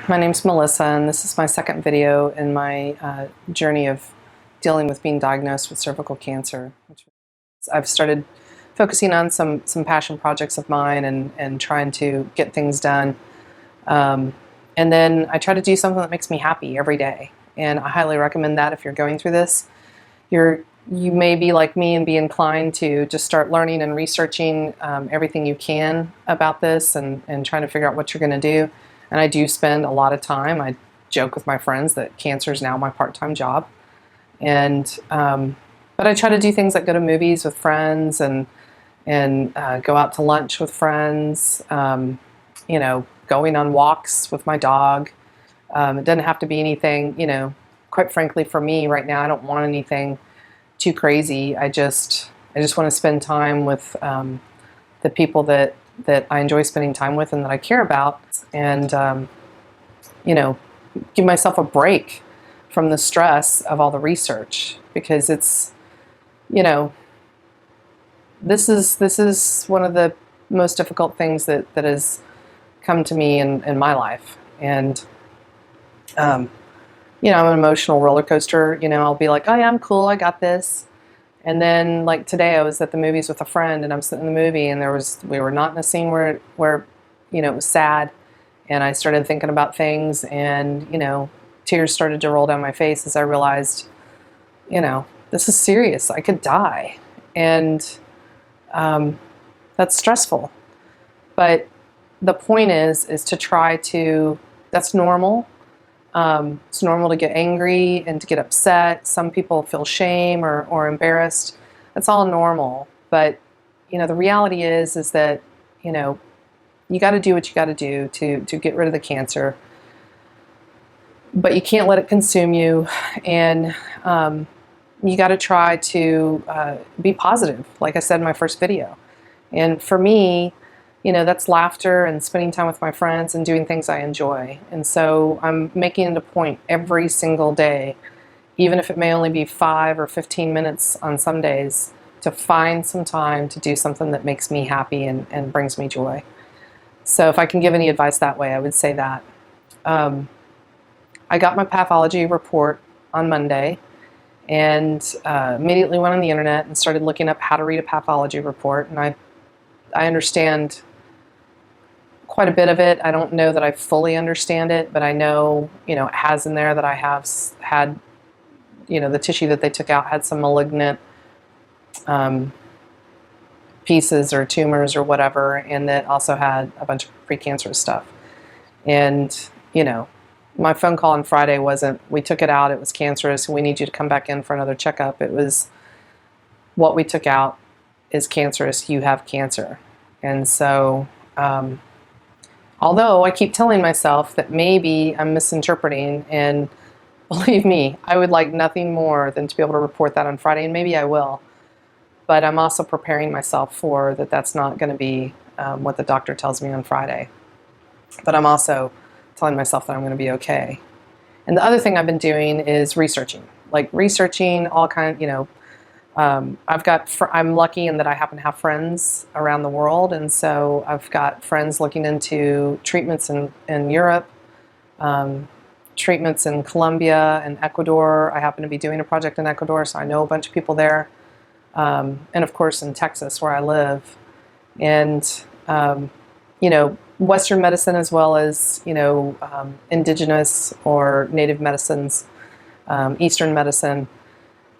My name's Melissa, and this is my second video in my journey of dealing with being diagnosed with cervical cancer. I've started focusing on some passion projects of mine and trying to get things done. And then I try to do something that makes me happy every day. And I highly recommend that if you're going through this. You may be like me and be inclined to just start learning and researching everything you can about this and trying to figure out what you're going to do. And I do spend a lot of time. I joke with my friends that cancer is now my part-time job. And but I try to do things like go to movies with friends and go out to lunch with friends. You know, going on walks with my dog. It doesn't have to be anything. You know, quite frankly, for me right now, I don't want anything too crazy. I just want to spend time with the people that I enjoy spending time with and that I care about, and you know, give myself a break from the stress of all the research, because it's, you know, this is one of the most difficult things that has come to me in my life. And you know, I'm an emotional roller coaster. You know, I'll be like, oh yeah, I'm cool, I got this. And then, like today, I was at the movies with a friend, and I'm sitting in the movie, and we were not in a scene where you know, it was sad, and I started thinking about things, and you know, tears started to roll down my face as I realized, you know, this is serious. I could die, and that's stressful. But the point is to try to. That's normal. It's normal to get angry and to get upset. Some people feel shame or embarrassed. That's all normal. But, you know, the reality is that, you know, you got to do what you got to do to get rid of the cancer. But you can't let it consume you. And you got to try to be positive, like I said in my first video. And for me, you know, that's laughter and spending time with my friends and doing things I enjoy. And so I'm making it a point every single day, even if it may only be 5 or 15 minutes on some days, to find some time to do something that makes me happy and brings me joy. So if I can give any advice that way, I would say that. I got my pathology report on Monday and immediately went on the internet and started looking up how to read a pathology report. And I understand quite a bit of it. I don't know that I fully understand it, but I know, you know, it has in there that I have had, you know, the tissue that they took out had some malignant pieces or tumors or whatever, and that also had a bunch of precancerous stuff. And, you know, my phone call on Friday wasn't, we took it out, it was cancerous, we need you to come back in for another checkup. It was, what we took out is cancerous, you have cancer. And so, although I keep telling myself that maybe I'm misinterpreting, and believe me, I would like nothing more than to be able to report that on Friday, and maybe I will. But I'm also preparing myself for that that's not going to be what the doctor tells me on Friday. But I'm also telling myself that I'm going to be okay. And the other thing I've been doing is researching all kinds, you know, I'm lucky in that I happen to have friends around the world, and so I've got friends looking into treatments in Europe, treatments in Colombia and Ecuador. I happen to be doing a project in Ecuador, so I know a bunch of people there, and of course in Texas where I live. And you know, Western medicine as well as, you know, indigenous or native medicines, Eastern medicine.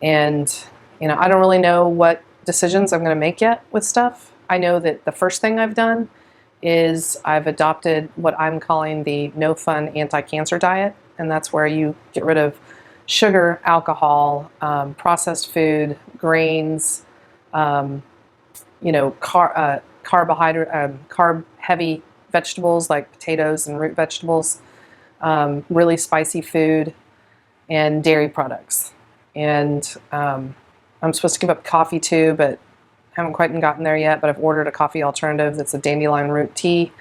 And you know, I don't really know what decisions I'm going to make yet with stuff. I know that the first thing I've done is I've adopted what I'm calling the no fun anti-cancer diet. And that's where you get rid of sugar, alcohol, processed food, grains, you know, carb heavy vegetables like potatoes and root vegetables, really spicy food, and dairy products. And I'm supposed to give up coffee too, but haven't quite gotten there yet. But I've ordered a coffee alternative that's a dandelion root tea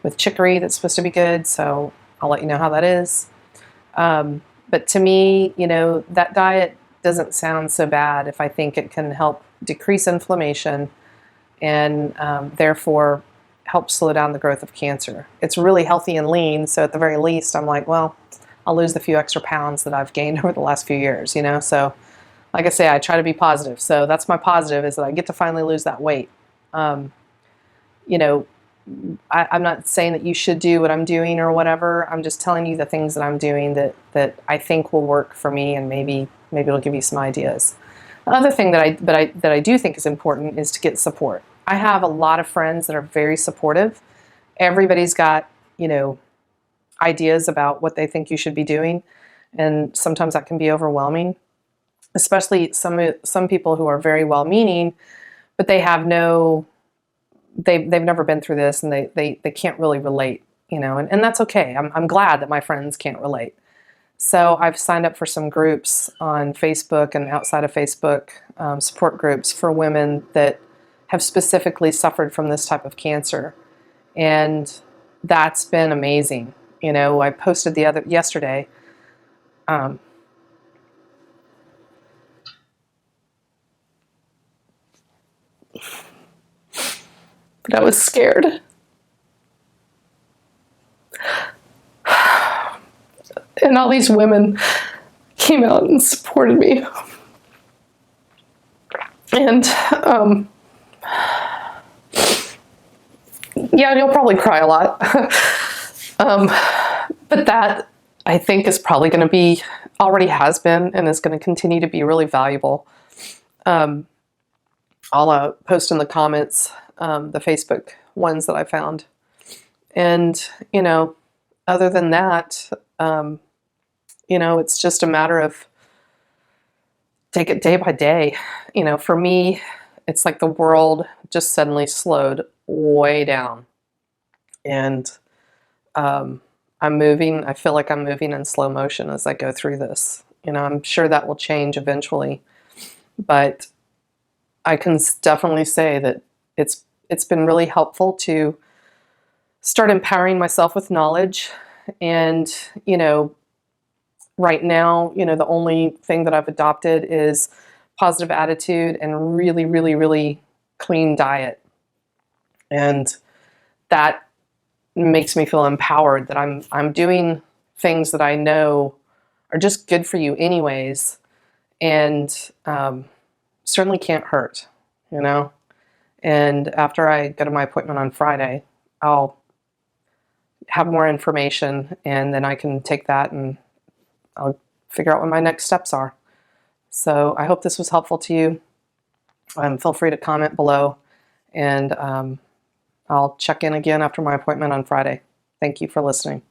with chicory that's supposed to be good, so I'll let you know how that is. But to me, you know, that diet doesn't sound so bad if I think it can help decrease inflammation and therefore helps slow down the growth of cancer. It's really healthy and lean, so at the very least, I'm like, well, I'll lose the few extra pounds that I've gained over the last few years, you know? So like I say, I try to be positive. So that's my positive, is that I get to finally lose that weight. You know, I'm not saying that you should do what I'm doing or whatever. I'm just telling you the things that I'm doing that I think will work for me, and maybe it'll give you some ideas. The other thing that I do think is important is to get support. I have a lot of friends that are very supportive. Everybody's got, you know, ideas about what they think you should be doing, and sometimes that can be overwhelming, especially some people who are very well-meaning, but they have no, they've never been through this, and they can't really relate, you know, and that's okay. I'm glad that my friends can't relate. So I've signed up for some groups on Facebook and outside of Facebook, support groups for women that have specifically suffered from this type of cancer. And that's been amazing. You know, I posted yesterday, but I was scared. And all these women came out and supported me. And yeah, you'll probably cry a lot. But that, I think, is probably going to be, already has been, and is going to continue to be really valuable. I'll post in the comments the Facebook ones that I found. And, you know, other than that, you know, it's just a matter of take it day by day. You know, for me, it's like the world just suddenly slowed way down. And I'm moving, I feel like I'm moving in slow motion as I go through this. You know, I'm sure that will change eventually. But I can definitely say that it's been really helpful to start empowering myself with knowledge. And, you know, right now, you know, the only thing that I've adopted is positive attitude and really, really, really clean diet. And that makes me feel empowered that I'm doing things that I know are just good for you anyways, and certainly can't hurt, you know. And after I go to my appointment on Friday, I'll have more information, and then I can take that and I'll figure out what my next steps are. So I hope this was helpful to you. Feel free to comment below, and I'll check in again after my appointment on Friday. Thank you for listening.